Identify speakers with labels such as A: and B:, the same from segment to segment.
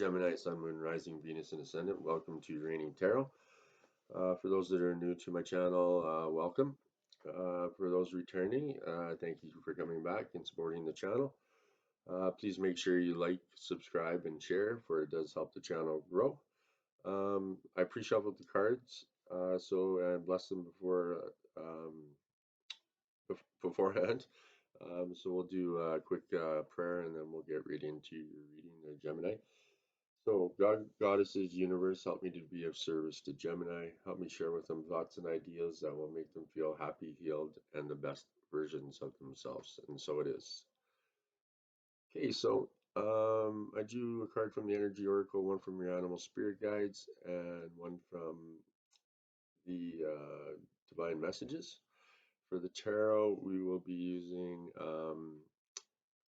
A: Gemini, Sun, Moon, Rising, Venus, and Ascendant. Welcome to Reigning Tarot. For those that are new to my channel, welcome. For those returning, thank you for coming back and supporting the channel. Please make sure you like, subscribe, and share, for it does help the channel grow. I pre-shuffled the cards, so I blessed them beforehand. So we'll do a quick prayer, and then we'll get right into reading the Gemini. So, God, Goddesses, Universe, help me to be of service to Gemini. Help me share with them thoughts and ideas that will make them feel happy, healed, and the best versions of themselves. And so it is. Okay, so I drew a card from the Energy Oracle, one from your Animal Spirit Guides, and one from the Divine Messages. For the tarot, we will be using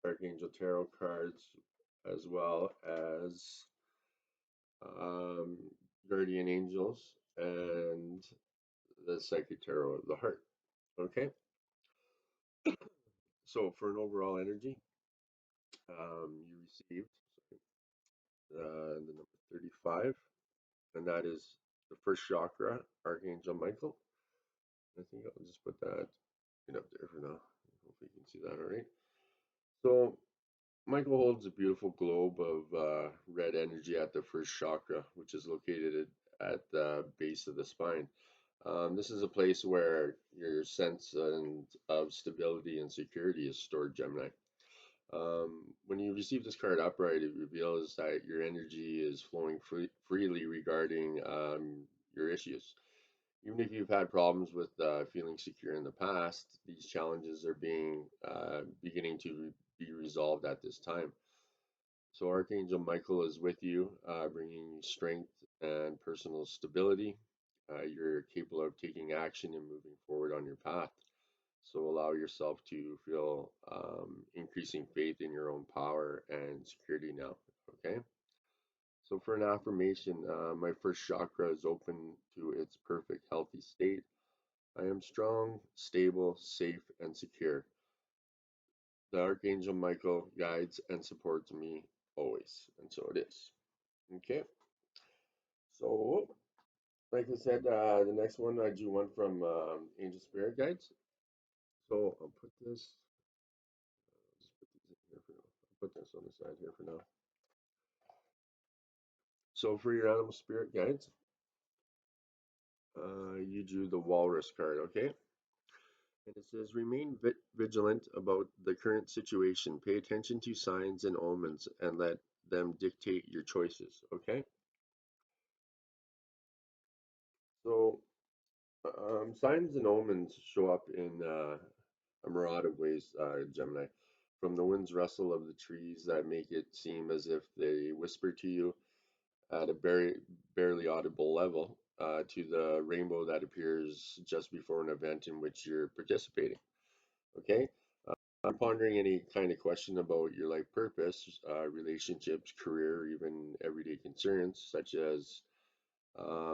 A: Archangel Tarot cards as well as um, guardian angels, and the psychic tarot of the heart. Okay, so for an overall energy, you received the number 35, and that is the first chakra, Archangel Michael. I think I'll just put that up there for now. Hopefully you can see that all right. So Michael holds a beautiful globe of red energy at the first chakra, which is located at the base of the spine. This is a place where your sense of stability and security is stored, Gemini. When you receive this card upright, it reveals that your energy is flowing freely regarding your issues. Even if you've had problems with feeling secure in the past, these challenges are beginning to be resolved at this time. So Archangel Michael is with you, bringing you strength and personal stability. You're capable of taking action and moving forward on your path. So allow yourself to feel increasing faith in your own power and security now. Okay. So for an affirmation, my first chakra is open to its perfect healthy state. I am strong, stable, safe, and secure. The Archangel Michael guides and supports me always. And so it is. Okay. So, like I said, the next one I drew one from Angel Spirit Guides. So I'll put this. Just put these in here for now. I'll put this on the side here for now. So for your Animal Spirit Guides, you drew the Walrus card, okay? And it says, remain vigilant about the current situation. Pay attention to signs and omens and let them dictate your choices, okay? So signs and omens show up in a myriad of ways, Gemini. From the wind's rustle of the trees that make it seem as if they whisper to you at a barely audible level, to the rainbow that appears just before an event in which you're participating. Okay? I'm pondering any kind of question about your life purpose, relationships, career, even everyday concerns, such as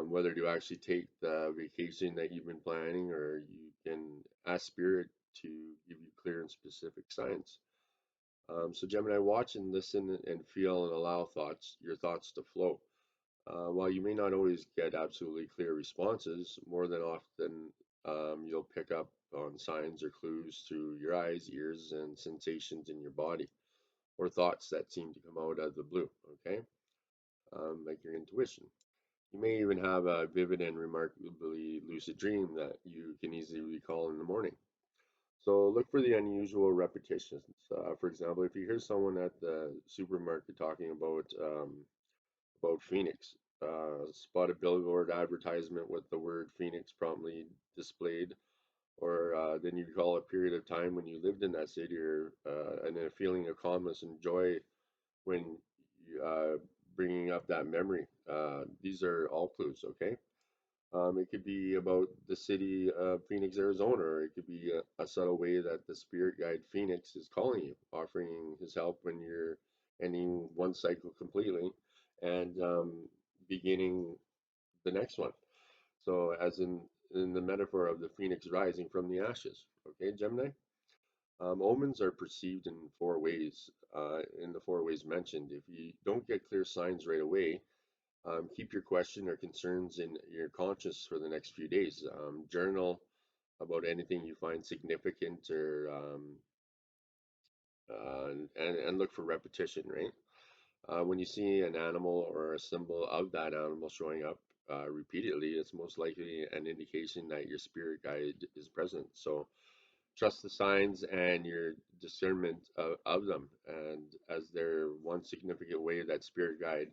A: whether to actually take the vacation that you've been planning, or you can ask Spirit to give you clear and specific signs. So Gemini, watch and listen and feel and allow your thoughts to flow. While you may not always get absolutely clear responses, more than often you'll pick up on signs or clues through your eyes, ears, and sensations in your body, or thoughts that seem to come out of the blue, okay? Like your intuition. You may even have a vivid and remarkably lucid dream that you can easily recall in the morning. So look for the unusual repetitions. For example, if you hear someone at the supermarket talking about Phoenix, spot a billboard advertisement with the word Phoenix promptly displayed, or then you recall a period of time when you lived in that city, or and then a feeling of calmness and joy when you, bringing up that memory. These are all clues, okay? It could be about the city of Phoenix, Arizona, or it could be a subtle way that the spirit guide Phoenix is calling you, offering his help when you're ending one cycle completely and beginning the next one. So, as in the metaphor of the phoenix rising from the ashes. Okay, Gemini? Omens are perceived in the four ways mentioned. If you don't get clear signs right away, keep your question or concerns in your conscious for the next few days. Journal about anything you find significant or and look for repetition, right? When you see an animal or a symbol of that animal showing up repeatedly, it's most likely an indication that your spirit guide is present. So trust the signs and your discernment of them, and as they're one significant way that spirit guide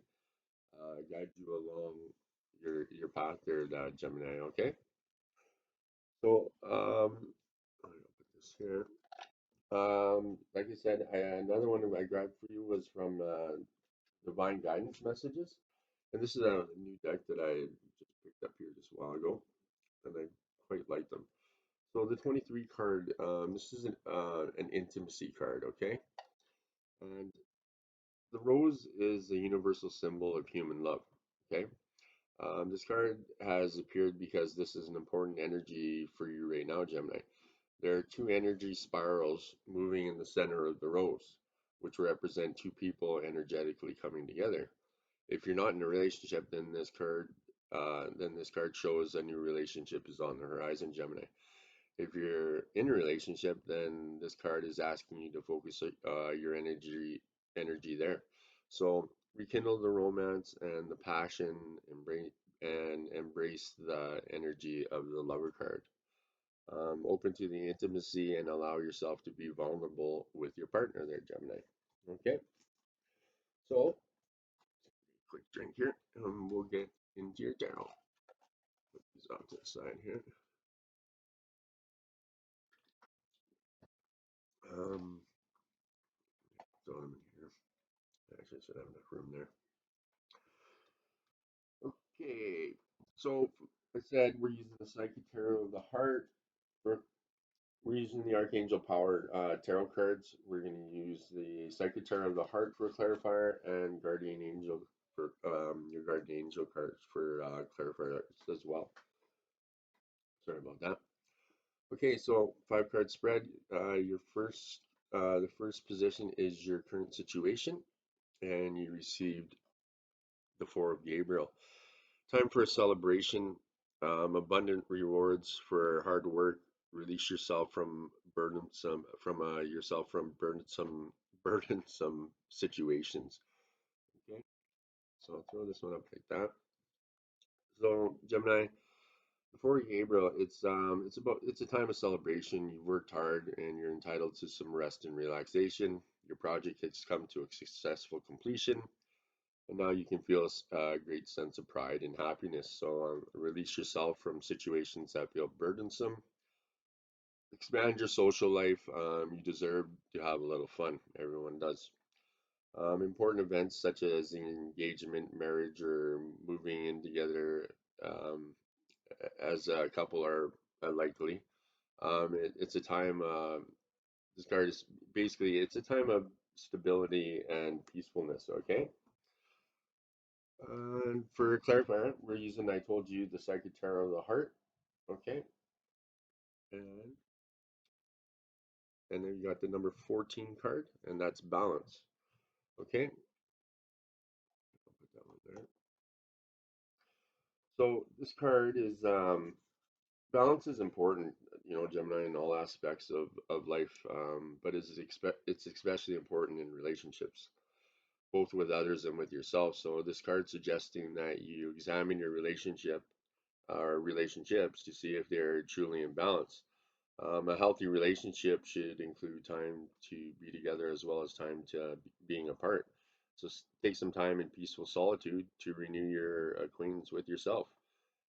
A: guide you along your path there, Gemini. Okay, so I'm gonna put this here. Like I said, another one I grabbed for you was from Divine Guidance Messages, and this is a new deck that I just picked up here just a while ago, and I quite like them. So the 23 card, this is an intimacy card, okay? And the rose is a universal symbol of human love, okay? This card has appeared because this is an important energy for you right now, Gemini. There are two energy spirals moving in the center of the rose, which represent two people energetically coming together. If you're not in a relationship, then this card shows a new relationship is on the horizon, Gemini. If you're in a relationship, then this card is asking you to focus your energy there. So rekindle the romance and the passion, embrace the energy of the lover card. Open to the intimacy and allow yourself to be vulnerable with your partner there, Gemini. Okay, so quick drink here, and we'll get into your tarot. Put these off to the side here. Um, throw them in here. Actually, I should have enough room there. Okay, so I said we're using the Psychic Tarot of the Heart. We're, we're using the Archangel Power tarot cards. We're going to use the Psychic Tarot of the Heart for a clarifier and Guardian Angel for your Guardian Angel cards for clarifiers as well. Sorry about that. Okay, so 5 card spread. The first position is your current situation, and you received the Four of Gabriel. Time for a celebration, abundant rewards for hard work. Release yourself from burdensome situations. Okay, so I'll throw this one up like that. So Gemini, before Gabriel, it's a time of celebration. You've worked hard and you're entitled to some rest and relaxation. Your project has come to a successful completion, and now you can feel a great sense of pride and happiness. So release yourself from situations that feel burdensome. Expand your social life. You deserve to have a little fun. Everyone does. Important events such as engagement, marriage, or moving in together um, as a couple are likely. It's a time. This card is basically it's a time of stability and peacefulness. Okay. For clarifier, we're using I told you the Psychic Tarot of the Heart. Okay. And then you got the number 14 card, and that's balance. Okay. I'll put that one there. So this card is balance is important, Gemini, in all aspects of life, but it's especially important in relationships, both with others and with yourself. So this card suggesting that you examine your relationship or relationships to see if they're truly in balance. A healthy relationship should include time to be together as well as time to being apart. So take some time in peaceful solitude to renew your acquaintance with yourself.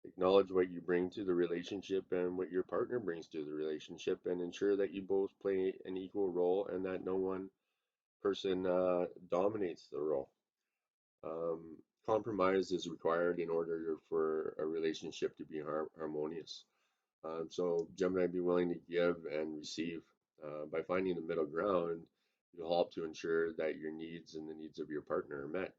A: Acknowledge what you bring to the relationship and what your partner brings to the relationship, and ensure that you both play an equal role and that no one person dominates the role. Um, Compromise is required in order for a relationship to be harmonious. So Gemini, be willing to give and receive. By finding the middle ground, you'll help to ensure that your needs and the needs of your partner are met.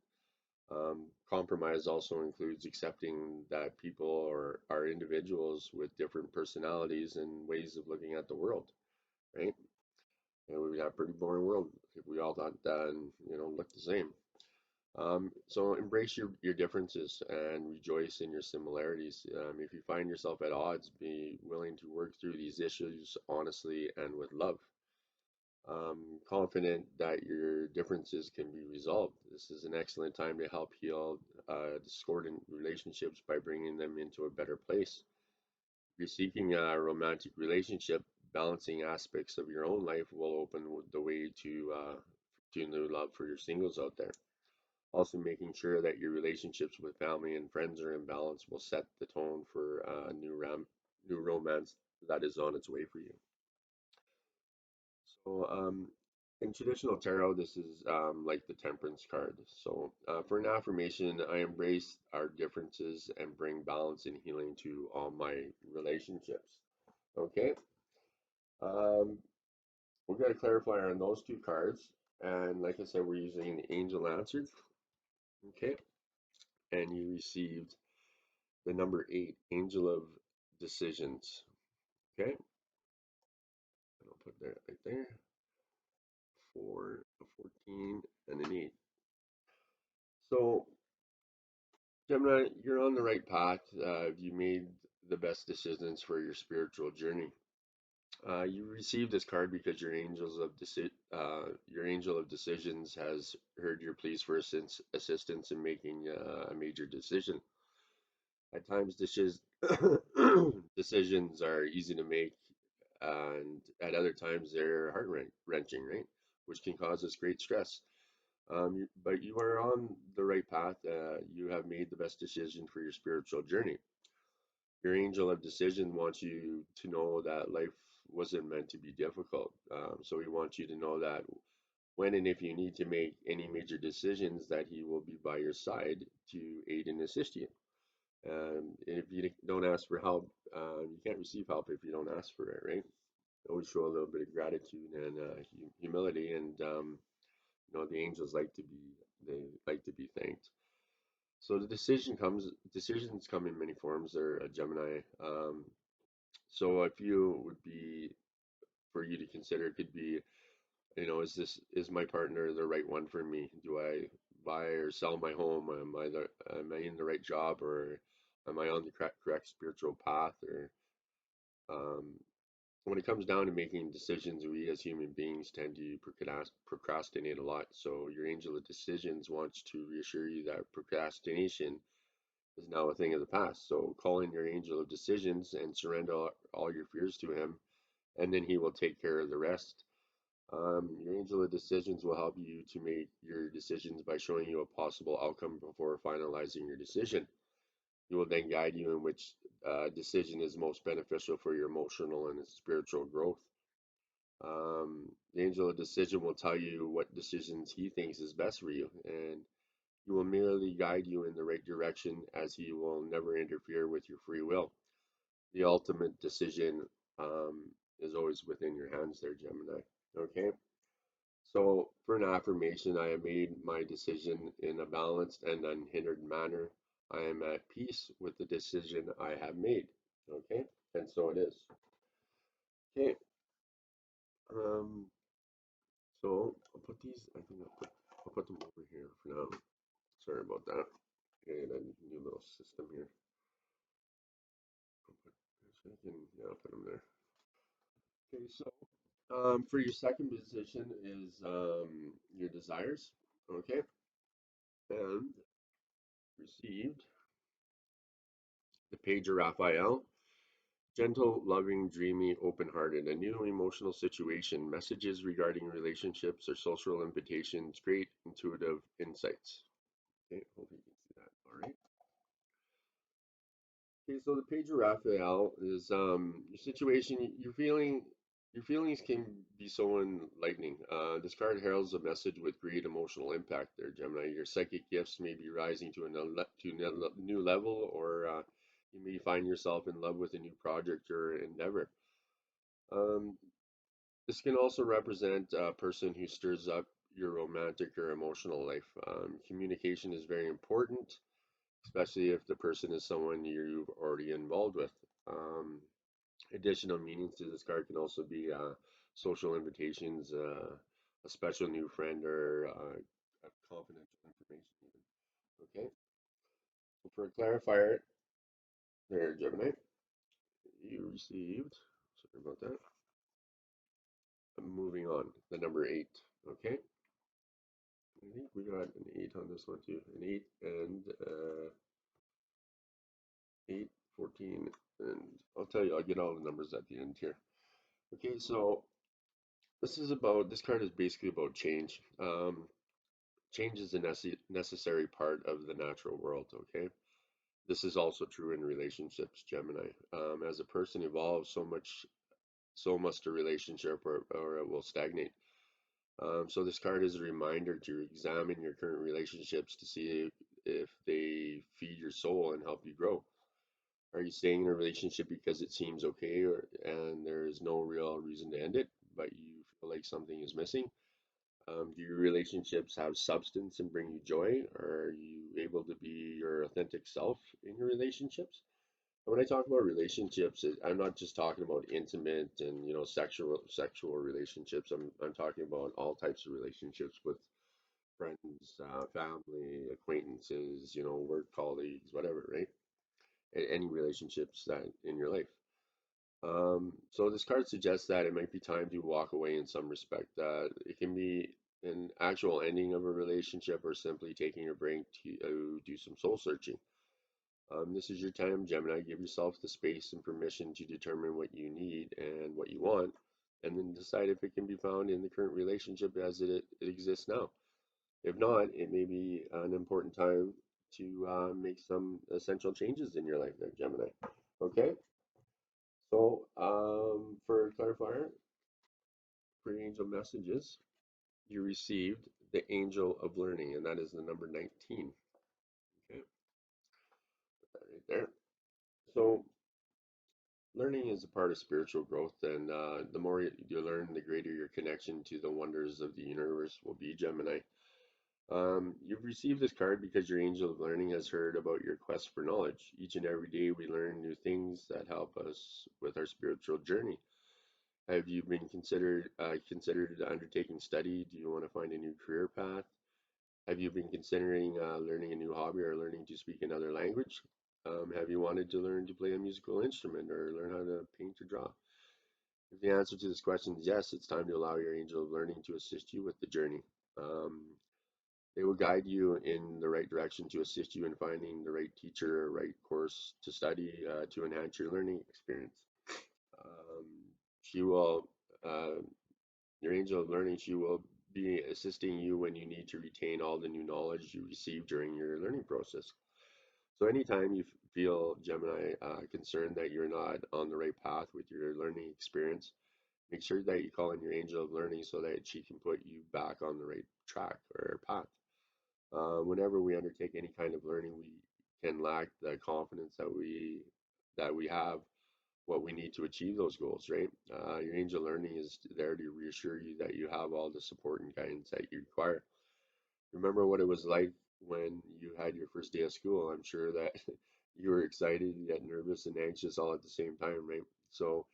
A: Compromise also includes accepting that people are individuals with different personalities and ways of looking at the world, right? and we would have a pretty boring world if we all thought looked the same. So embrace your differences and rejoice in your similarities. If you find yourself at odds, be willing to work through these issues honestly and with love. Confident that your differences can be resolved. This is an excellent time to help heal discordant relationships by bringing them into a better place. If you're seeking a romantic relationship, balancing aspects of your own life will open the way to new love for your singles out there. Also, making sure that your relationships with family and friends are in balance will set the tone for new romance that is on its way for you. So, in traditional tarot, this is like the Temperance card. So, for an affirmation, I embrace our differences and bring balance and healing to all my relationships. Okay, um, we're going to clarify on those two cards. And like I said, we're using the Angel Answers. Okay, and you received the number 8, Angel of Decisions. Okay, and I'll put that right there. 4, a 14, and an 8. So, Gemini, you're on the right path. You made the best decisions for your spiritual journey. You received this card because your angel of decisions has heard your pleas for assistance in making a major decision. At times, decisions are easy to make, and at other times they're heart wrenching, right? Which can cause us great stress. But you are on the right path. You have made the best decision for your spiritual journey. Your angel of decision wants you to know that life wasn't meant to be difficult. So he wants you to know that when and if you need to make any major decisions, that he will be by your side to aid and assist you. If you don't ask for help, you can't receive help if you don't ask for it, right? Always show a little bit of gratitude and humility, and the angels like to be thanked. So decisions come in many forms. They're a Gemini. So a few would be for you to consider could be, is my partner the right one for me? Do I buy or sell my home? Am I in the right job, or am I on the correct spiritual path? Or um, when it comes down to making decisions, we as human beings tend to procrastinate a lot. So your angel of decisions wants to reassure you that procrastination is now a thing of the past. So call in your angel of decisions and surrender all your fears to him, and then he will take care of the rest. Your angel of decisions will help you to make your decisions by showing you a possible outcome before finalizing your decision. He will then guide you in which decision is most beneficial for your emotional and spiritual growth. The angel of decision will tell you what decisions he thinks is best for you, and he will merely guide you in the right direction, as he will never interfere with your free will. The ultimate decision is always within your hands there, Gemini. Okay? So, for an affirmation, I have made my decision in a balanced and unhindered manner. I am at peace with the decision I have made. Okay? And so it is. Okay. Um, so I'll put these, I think I'll put them over here for now. Sorry about that. Okay, a new little system here. Yeah, I'll put them there. Okay, so for your second position is your desires. Okay, and received the page of Raphael. Gentle, loving, dreamy, open-hearted. A new emotional situation. Messages regarding relationships or social invitations. Great intuitive insights. Okay, hope you can see that. All right. Okay, so the page of Raphael is your situation. Your feelings can be so enlightening. This card heralds a message with great emotional impact. There, Gemini. Your psychic gifts may be rising to a new level, or you may find yourself in love with a new project or endeavor. Um, this can also represent a person who stirs up your romantic or emotional life. Communication is very important, especially if the person is someone you're already involved with. Um, Additional meanings to this card can also be social invitations, a special new friend, or confidential information even. Okay, so for a clarifier there, Gemini, you received, sorry about that. Moving on, the number 8. Okay, I think we got an 8 on this one too. An 8 and 8, 14, and I'll tell you, I'll get all the numbers at the end here. Okay, so this card is basically about change. Change is a necessary part of the natural world, okay? This is also true in relationships, Gemini. As a person evolves, so must a relationship, or it will stagnate. So this card is a reminder to examine your current relationships to see if they feed your soul and help you grow. Are you staying in a relationship because it seems okay, and there is no real reason to end it, but you feel like something is missing? Do your relationships have substance and bring you joy? Are you able to be your authentic self in your relationships? And when I talk about relationships, I'm not just talking about intimate and sexual relationships. I'm talking about all types of relationships with friends, family, acquaintances, work colleagues, whatever, right? Any relationships that in your life. So this card suggests that it might be time to walk away in some respect. That it can be an actual ending of a relationship or simply taking a break to do some soul searching. This is your time, Gemini. Give yourself the space and permission to determine what you need and what you want, and then decide if it can be found in the current relationship as it exists now. If not, it may be an important time to make some essential changes in your life there, Gemini. Okay? So, for a clarifier, for angel messages, you received the angel of learning, and that is the number 19. Okay, put that right there. So, learning is a part of spiritual growth, and the more you learn, the greater your connection to the wonders of the universe will be, Gemini. You've received this card because your angel of learning has heard about your quest for knowledge. Each and every day, we learn new things that help us with our spiritual journey. Have you been considered undertaking study? Do you want to find a new career path? Have you been considering learning a new hobby or learning to speak another language? Have you wanted to learn to play a musical instrument or learn how to paint or draw? If the answer to this question is yes, it's time to allow your angel of learning to assist you with the journey. Um, they will guide you in the right direction to assist you in finding the right teacher or right course to study to enhance your learning experience. Um, she will uh, Your angel of learning, she will be assisting you when you need to retain all the new knowledge you receive during your learning process. So, anytime you feel, Gemini, concerned that you're not on the right path with your learning experience, make sure that you call in your angel of learning so that she can put you back on the right track or path. Whenever we undertake any kind of learning, we can lack the confidence that we have what we need to achieve those goals, right? Your angel learning is there to reassure you that you have all the support and guidance that you require. Remember what it was like when you had your first day of school. I'm sure that you were excited yet nervous and anxious all at the same time, right? So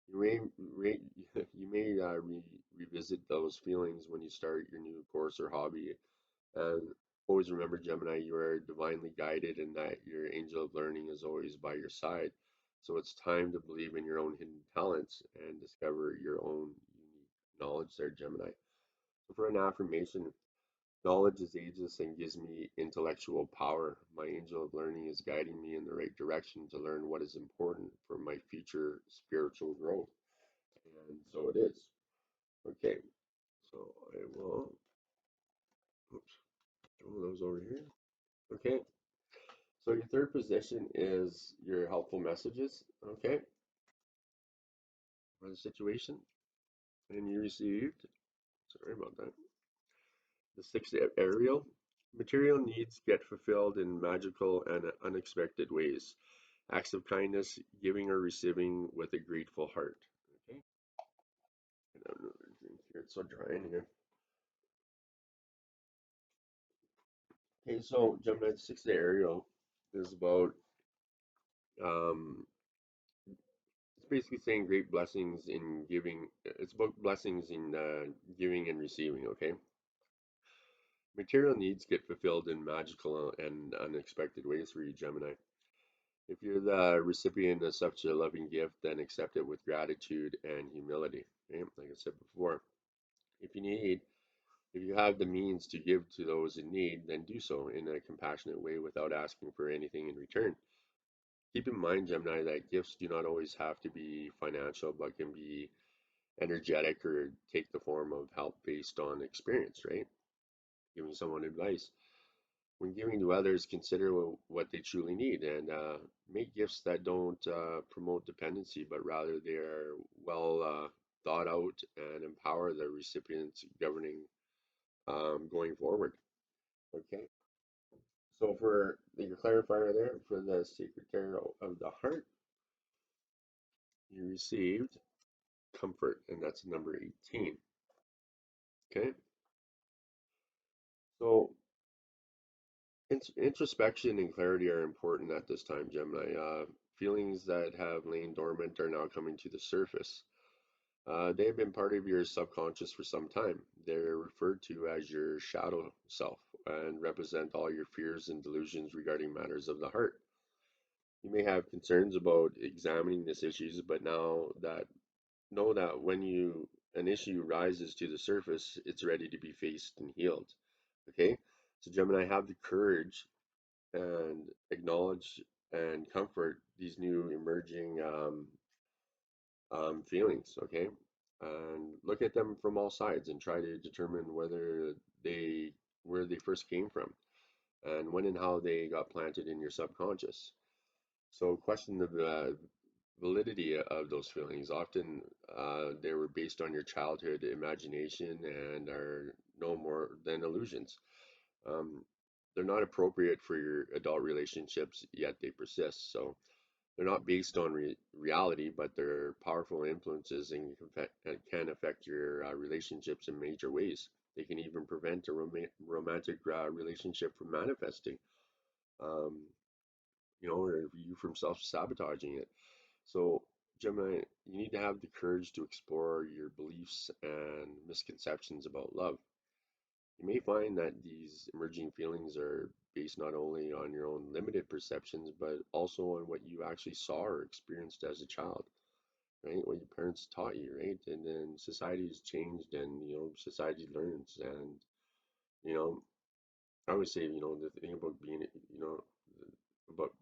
A: you may you may revisit those feelings when you start your new course or hobby. And always remember, Gemini, you are divinely guided and that your angel of learning is always by your side. So it's time to believe in your own hidden talents and discover your own unique knowledge there, Gemini. So for an affirmation, knowledge is ageless and gives me intellectual power. My angel of learning is guiding me in the right direction to learn what is important for my future spiritual growth. And so it is. Okay, so I will, oops, throw those over here. Okay, so your third position is your helpful messages, okay, for the situation. And you received, sorry about that, the sixth aerial. Material needs get fulfilled in magical and unexpected ways. Acts of kindness, giving or receiving with a grateful heart. Okay, and another drink here. It's so dry in here. Okay, so Gemini, the sixth aerial is about um, It's basically saying great blessings in giving. It's about blessings in giving and receiving. Okay, material needs get fulfilled in magical and unexpected ways for you, Gemini. If you're the recipient of such a loving gift, then accept it with gratitude and humility. Okay? Like I said before, if you need, if you have the means to give to those in need, then do so in a compassionate way without asking for anything in return. Keep in mind, Gemini, that gifts do not always have to be financial, but can be energetic or take the form of help based on experience, right? Giving someone advice. When giving to others, consider what they truly need and make gifts that don't promote dependency, but rather they are well thought out and empower the recipients governing going forward. Okay, so for your clarifier there, for the Sacred Tarot of the Heart, you received comfort, and that's number 18. Okay, so introspection and clarity are important at this time, Gemini. Feelings that have lain dormant are now coming to the surface. They have been part of your subconscious for some time. They're referred to as your shadow self and represent all your fears and delusions regarding matters of the heart. You may have concerns about examining these issues, but now that know that when you an issue rises to the surface, it's ready to be faced and healed. Okay? So Gemini, have the courage and acknowledge and comfort these new emerging feelings, okay? And look at them from all sides and try to determine they where they first came from and when and how they got planted in your subconscious. So question the validity of those feelings. Often they were based on your childhood imagination and are no more than illusions. Um, they're not appropriate for your adult relationships, yet they persist. So they're not based on reality, but they're powerful influences and can affect your relationships in major ways. They can even prevent a romantic relationship from manifesting, um, or you from self-sabotaging it. So, Gemini, you need to have the courage to explore your beliefs and misconceptions about love. You may find that these emerging feelings are based not only on your own limited perceptions, but also on what you actually saw or experienced as a child, right? What your parents taught you, right? And then society has changed and, society learns. And, you know, I always say, the thing about about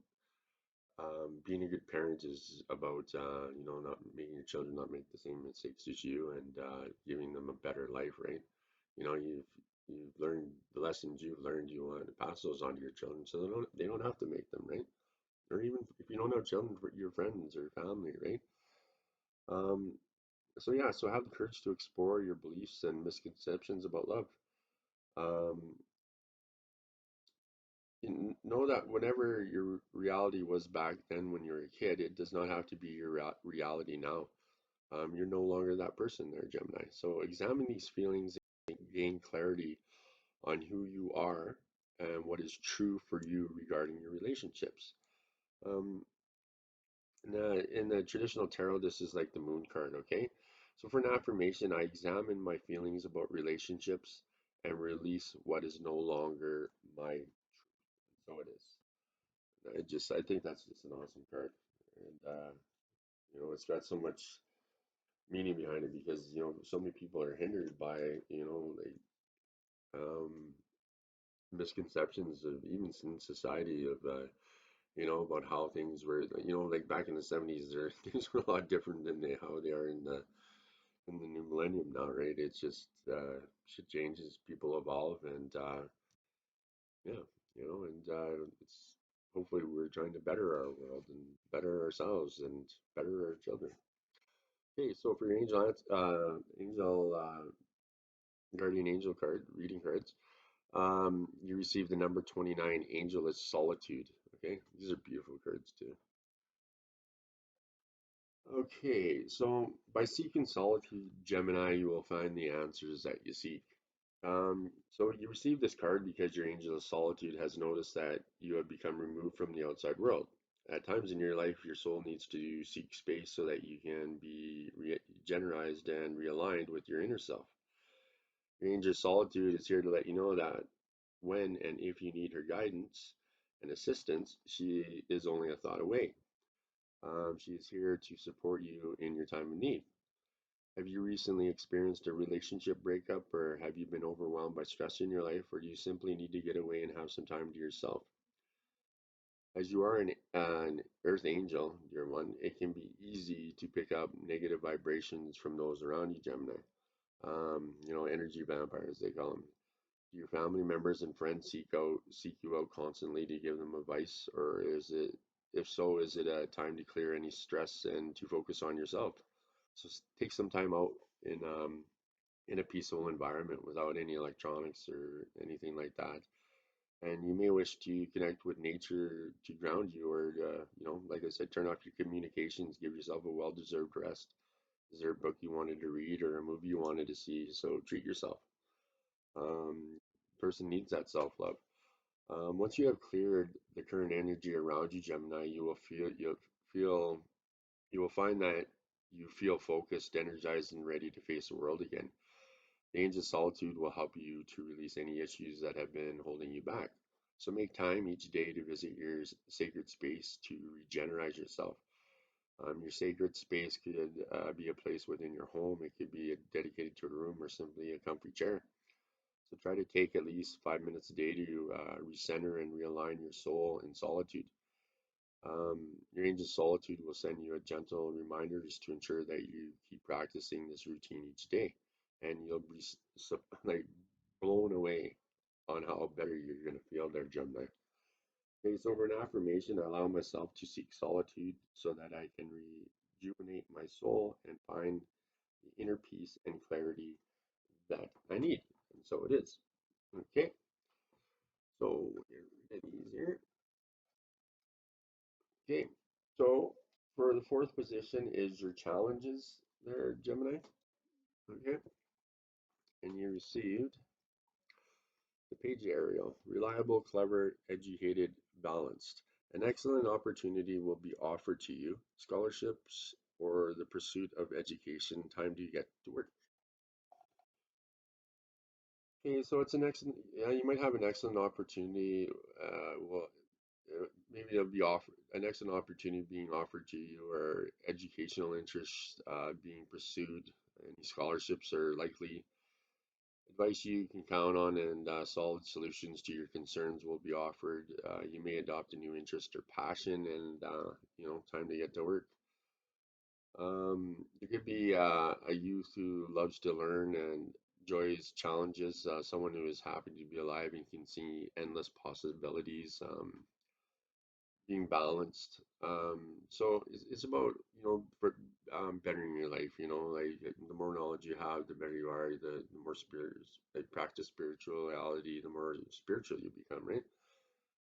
A: being a good parent is about, not making your children not make the same mistakes as you and giving them a better life, right? You've learned the lessons you've learned. You want to pass those on to your children, so they don't have to make them, right? Or even if you don't have children, for your friends or family, right? Um, so yeah, so have the courage to explore your beliefs and misconceptions about love. Um, know that whatever your reality was back then when you were a kid, it does not have to be your reality now. You're no longer that person there, Gemini. So examine these feelings and gain clarity on who you are and what is true for you regarding your relationships. Um, in the traditional tarot, this is like the moon card, okay? So for an affirmation, I examine my feelings about relationships and release what is no longer my truth. So it is. I think that's just an awesome card. And, it's got so much meaning behind it because, so many people are hindered by, like, um, misconceptions of even in society of, about how things were, like back in the 70s, things were a lot different than how they are in the new millennium now, right? It's just shit changes, people evolve, and yeah, and it's hopefully we're trying to better our world and better ourselves and better our children. Okay, so for your guardian angel card reading cards, you receive the number 29. Angel is solitude. Okay, these are beautiful cards too. Okay, so by seeking solitude, Gemini, you will find the answers that you seek. So you receive this card because your angel of solitude has noticed that you have become removed from the outside world. At times in your life, your soul needs to seek space so that you can be regenerized and realigned with your inner self. Your angel solitude is here to let you know that when and if you need her guidance and assistance, she is only a thought away. She is here to support you in your time of need. Have you recently experienced a relationship breakup, or have you been overwhelmed by stress in your life, or do you simply need to get away and have some time to yourself? As you are an earth angel, dear one, it can be easy to pick up negative vibrations from those around you, Gemini. Energy vampires, they call them. Do your family members and friends seek you out constantly to give them advice, or if so, is it a time to clear any stress and to focus on yourself? So take some time out in a peaceful environment without any electronics or anything like that. And you may wish to connect with nature to ground you, or like I said, turn off your communications, give yourself a well-deserved rest. Is there a book you wanted to read or a movie you wanted to see? So treat yourself. Person needs that self-love. Once you have cleared the current energy around you, Gemini, feel you will find that you feel focused, energized, and ready to face the world again. The angel solitude will help you to release any issues that have been holding you back. So make time each day to visit your sacred space to regenerate yourself. Your sacred space could be a place within your home. It could be dedicated to a room or simply a comfy chair. So try to take at least 5 minutes a day to recenter and realign your soul in solitude. Your angel solitude will send you a gentle reminder just to ensure that you keep practicing this routine each day, and you'll be like blown away on how better you're going to feel there, Gemini. Okay, so for an affirmation, I allow myself to seek solitude so that I can rejuvenate my soul and find the inner peace and clarity that I need. And so it is. Okay, so get easier. Okay, so for the fourth position is your challenges there, Gemini. Okay, and you received the page Ariel, reliable, clever, educated, balanced. An excellent opportunity will be offered to you, scholarships or the pursuit of education. Time to get to work. Okay, so it's an excellent, yeah, you might have an excellent opportunity. Maybe there'll be an excellent opportunity being offered to you, or educational interests being pursued. Any scholarships are likely. Advice you can count on, and solid solutions to your concerns will be offered. You may adopt a new interest or passion, and time to get to work. There could be a youth who loves to learn and enjoys challenges, someone who is happy to be alive and can see endless possibilities, being balanced. So it's about, bettering your life, like the more knowledge you have, the better you are, the more like practice spirituality, the more spiritual you become, right?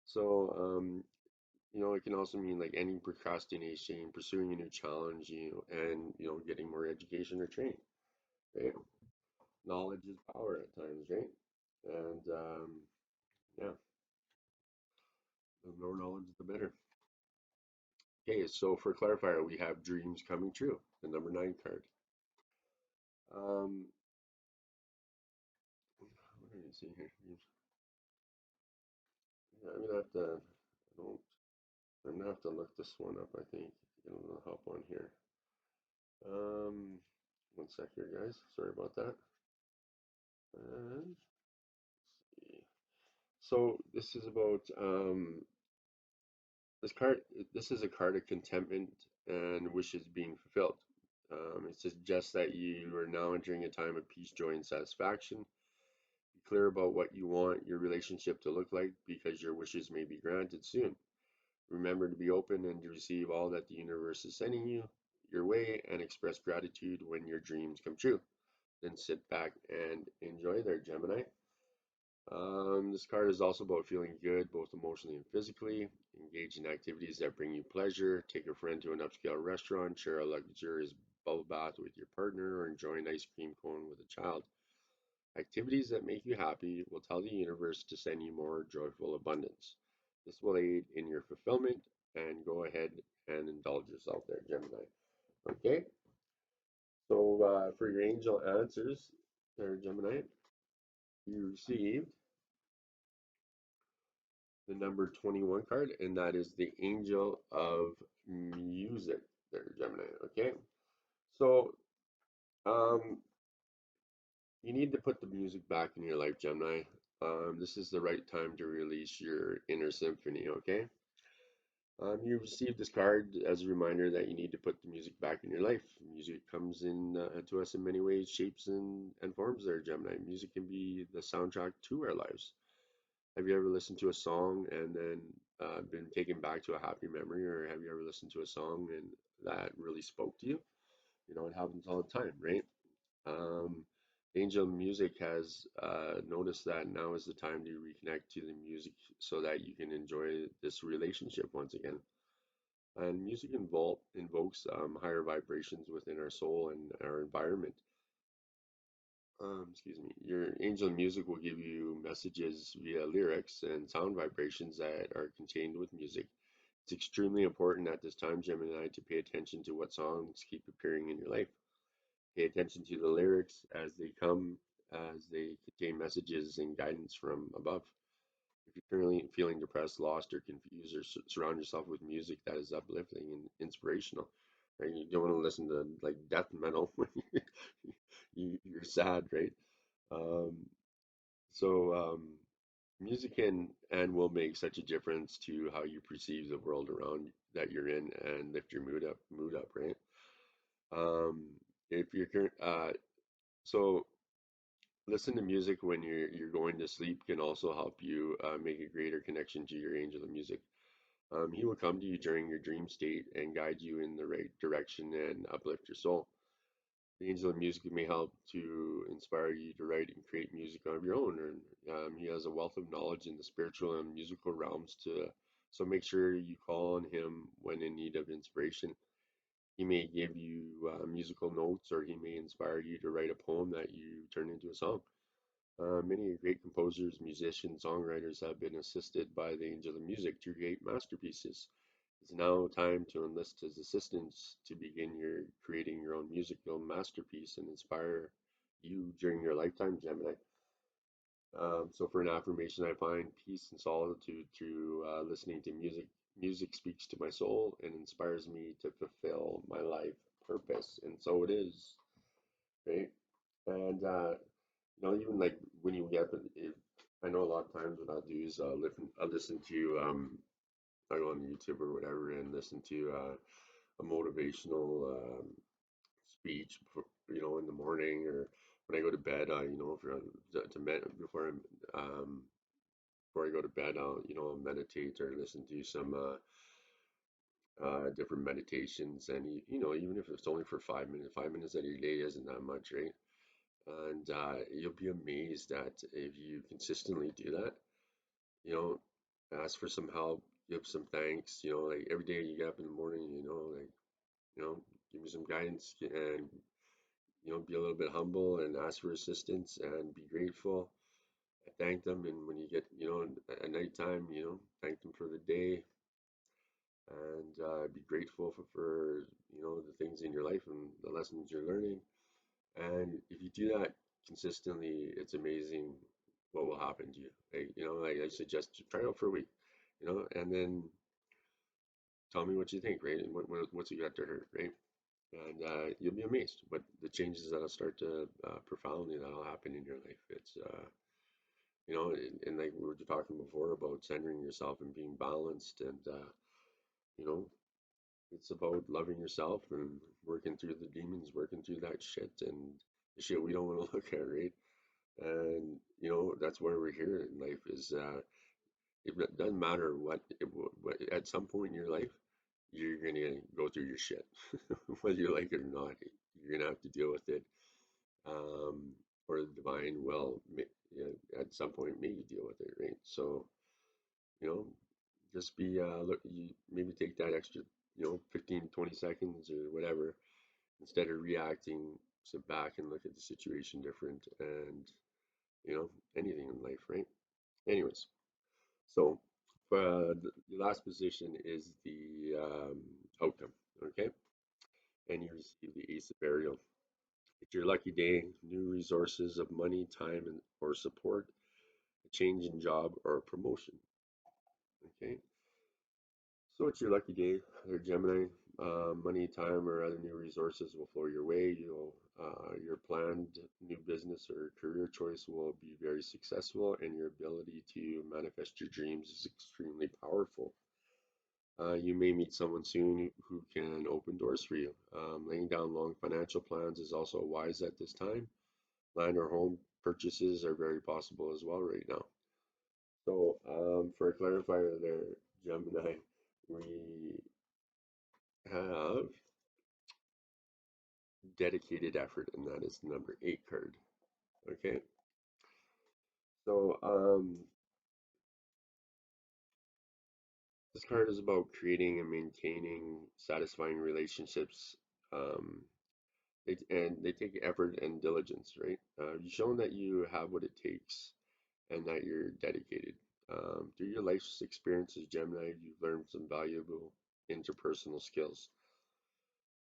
A: So, it can also mean like ending procrastination, pursuing a new challenge, and getting more education or training, right? Knowledge is power at times, right? And yeah, the more knowledge, the better. Okay, so for clarifier, we have dreams coming true, the number 9 card. Um, what are you seeing here? Yeah, I'm gonna have to look this one up. I think get a little help on here. Um, one sec here, guys. Sorry about that. And see. So this is about this card. This is a card of contentment and wishes being fulfilled. It suggests that you are now entering a time of peace, joy, and satisfaction. Be clear about what you want your relationship to look like, because your wishes may be granted soon. Remember to be open and to receive all that the universe is sending you your way, and express gratitude when your dreams come true. Then sit back and enjoy there, Gemini. This card is also about feeling good, both emotionally and physically. Engage in activities that bring you pleasure. Take a friend to an upscale restaurant, share a luxurious bubble bath with your partner, or enjoy an ice cream cone with a child. Activities that make you happy will tell the universe to send you more joyful abundance. This will aid in your fulfillment and go ahead and indulge yourself there, Gemini. Okay, so for your angel answers there, Gemini, you received the number 21 card, and that is the angel of music there, Gemini. Okay, so um, you need to put the music back in your life, Gemini. This is the right time to release your inner symphony, okay? You received this card as a reminder that you need to put the music back in your life. Music comes in to us in many ways, shapes, and forms there, Gemini. Music can be the soundtrack to our lives. Have you ever listened to a song and then been taken back to a happy memory, or have you ever listened to a song and that really spoke to you? You know, it happens all the time, right? Um, Angel Music has noticed that now is the time to reconnect to the music so that you can enjoy this relationship once again. And music invokes higher vibrations within our soul and our environment. Excuse me. Your angel music will give you messages via lyrics and sound vibrations that are contained with music. It's extremely important at this time, Gemini, to pay attention to what songs keep appearing in your life. Pay attention to the lyrics as they come, as they contain messages and guidance from above. If you're currently feeling depressed, lost, or confused, or surround yourself with music that is uplifting and inspirational. Right? You don't want to listen to like death metal when you're sad, right? Um, so music can and will make such a difference to how you perceive the world around that you're in and lift your mood up, right? Um, if you're so listen to music when you're going to sleep can also help you make a greater connection to your angel of music. He will come to you during your dream state and guide you in the right direction and uplift your soul. The angel of music may help to inspire you to write and create music of your own. And he has a wealth of knowledge in the spiritual and musical realms so make sure you call on him when in need of inspiration. He may give you musical notes, or he may inspire you to write a poem that you turn into a song. Many great composers, musicians, songwriters have been assisted by the angel of music to create masterpieces. It's now time to enlist his assistance to begin your creating your own musical masterpiece and inspire you during your lifetime, Gemini. So for an affirmation, I find peace and solitude through listening to music. Music speaks to my soul and inspires me to fulfill my life purpose, and so it is, right? And even like when you get, if, I know a lot of times what I'll do is I'll listen to I go on YouTube or whatever and listen to a motivational speech, in the morning or when I go to bed. For to before before I go to bed, I'll meditate or listen to some different meditations, and even if it's only for 5 minutes, 5 minutes out of your day isn't that much, right? And you'll be amazed at if you consistently do that. You know, ask for some help, give some thanks. Like every day you get up in the morning, you know, give me some guidance and be a little bit humble and ask for assistance and be grateful. Thank them, and when you get, at nighttime, thank them for the day and be grateful for the things in your life and the lessons you're learning. And if you do that consistently, it's amazing what will happen to you. Like I suggest you try it out for a week, and then tell me what you think, right? And what's you got to hurt, right? And you'll be amazed what the changes that'll start to profoundly that'll happen in your life. It's and like we were talking before about centering yourself and being balanced, and you know, it's about loving yourself and working through the demons, working through that shit and the shit we don't want to look at, right? And that's why we're here in life. Is it doesn't matter what at some point in your life you're gonna go through your shit, whether you like it or not. You're gonna have to deal with it, um, or the divine will, at some point make you deal with it, right? So you know, just be look. You maybe take that extra, 15, 20 seconds or whatever, instead of reacting. Sit back and look at the situation different, and anything in life, right? Anyways, so the last position is the outcome. Okay, and you receive the Ace of Burial. It's your lucky day, new resources of money, time, and or support, a change in job or a promotion. Okay, so it's your lucky day, there, Gemini. Money, time, or other new resources will flow your way. Your planned new business or career choice will be very successful, and your ability to manifest your dreams is extremely powerful. You may meet someone soon who can open doors for you. Laying down long financial plans is also wise at this time. Land or home purchases are very possible as well right now. So, for a clarifier there, Gemini, we have dedicated effort, and that is the number 8 card. Okay, so this card is about creating and maintaining satisfying relationships. Um, and they take effort and diligence, right? You've shown that you have what it takes and that you're dedicated. Through your life's experiences, Gemini, you've learned some valuable interpersonal skills.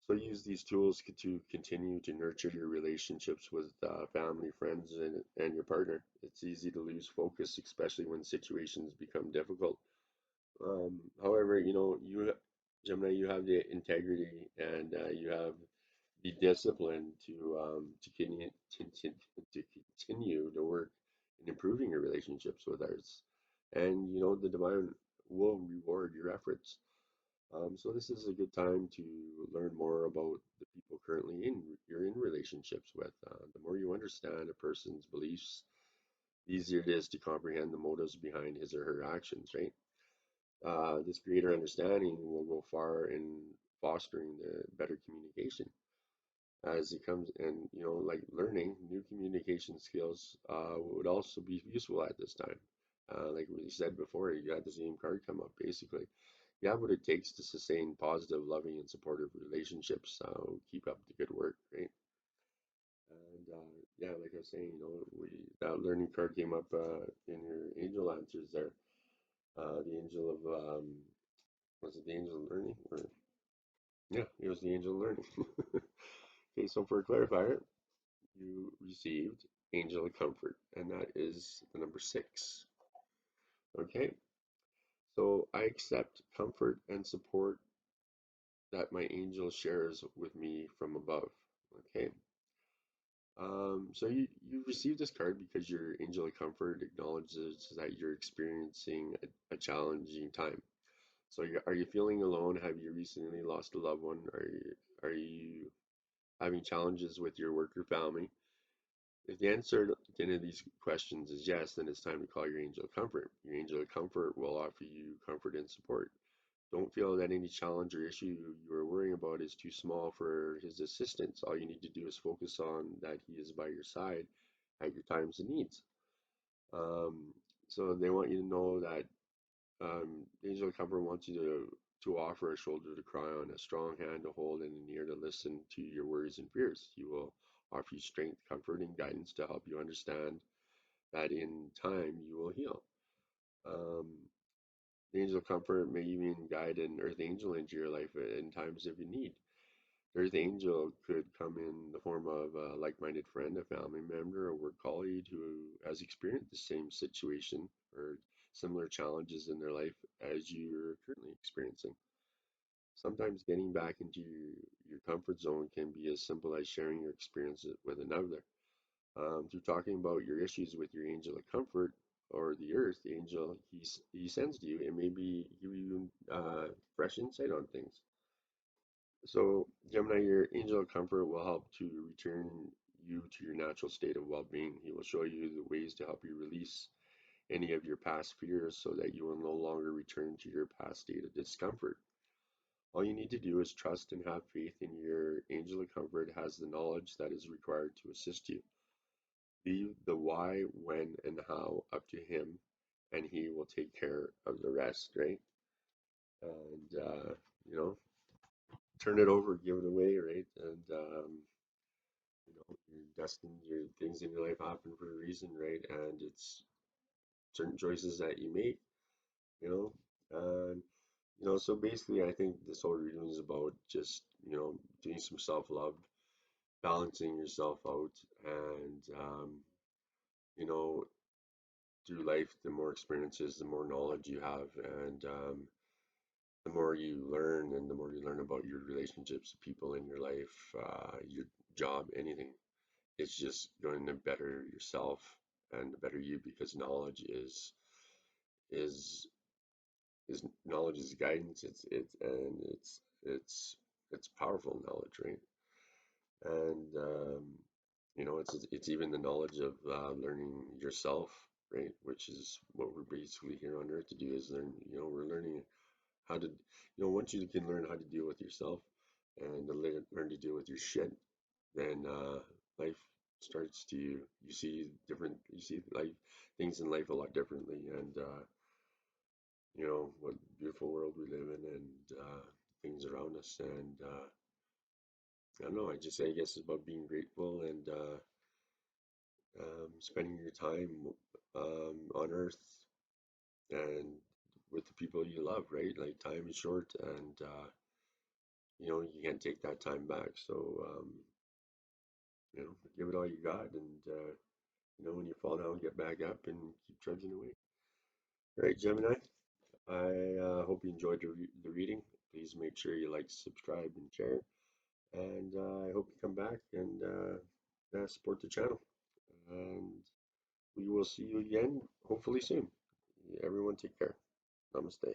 A: So use these tools to continue to nurture your relationships with family, friends, and your partner. It's easy to lose focus, especially when situations become difficult. However, Gemini, you have the integrity and you have the discipline to continue to work in improving your relationships with others, and the divine will reward your efforts. So this is a good time to learn more about the people currently you're in relationships with. The more you understand a person's beliefs, the easier it is to comprehend the motives behind his or her actions, right? This greater understanding will go far in fostering the better communication as it comes, and like learning new communication skills would also be useful at this time. Like we said before, you got the same card come up. Basically, you have what it takes to sustain positive, loving, and supportive relationships. Keep up the good work, right? And yeah, like I was saying, we that learning card came up in your angel answers there. The angel of was it the angel of learning? Or yeah, it was the angel of learning. Okay, so for a clarifier, you received angel of comfort, and that is the number 6. Okay, so I accept comfort and support that my angel shares with me from above. Okay, so you received this card because your angel of comfort acknowledges that you're experiencing a challenging time. So are you feeling alone? Have you recently lost a loved one? Are you having challenges with your work or family? If the answer to any of these questions is yes, then it's time to call your angel of comfort. Your angel of comfort will offer you comfort and support. Don't feel that any challenge or issue you are worrying about is too small for his assistance. All you need to do is focus on that he is by your side at your times and needs. Um, so they want you to know that Angel of Comfort wants you to offer a shoulder to cry on, a strong hand to hold, and an ear to listen to your worries and fears. He will offer you strength, comfort, and guidance to help you understand that in time you will heal. Um, the angel of comfort may even guide an earth angel into your life in times of your need. The earth angel could come in the form of a like-minded friend, a family member, a work colleague who has experienced the same situation or similar challenges in their life as you're currently experiencing. Sometimes getting back into your comfort zone can be as simple as sharing your experience with another. Through talking about your issues with your angel of comfort or the earth, the angel he sends to you, it may be give you fresh insight on things. So, Gemini, your angel of comfort will help to return you to your natural state of well-being. He will show you the ways to help you release any of your past fears so that you will no longer return to your past state of discomfort. All you need to do is trust and have faith in your angel of comfort has the knowledge that is required to assist you. Leave the why, when, and how up to him, and he will take care of the rest, right? And, you know, turn it over, give it away, right? And, you're destined, your things in your life happen for a reason, right? And it's certain choices that you make, you know. So basically, I think this whole reading is about just, doing some self-love, balancing yourself out, and, you know, through life, the more experiences, the more knowledge you have, and the more you learn, and the more you learn about your relationships, people in your life, your job, anything, it's just going to better yourself and better you because is knowledge is guidance. It's powerful knowledge, right? And it's even the knowledge of learning yourself, right? Which is what we're basically here on earth to do is learn. We're learning how to, once you can learn how to deal with yourself and to learn to deal with your shit, then life starts to you see life things in life a lot differently, and what beautiful world we live in, and things around us, and I don't know. I guess it's about being grateful and spending your time on Earth and with the people you love, right? Like time is short, and you can't take that time back. So give it all you got, and when you fall down, get back up and keep trudging away. All right, Gemini. I hope you enjoyed the reading. Please make sure you like, subscribe, and share. And I hope you come back and support the channel. And we will see you again, hopefully soon. Everyone take care. Namaste.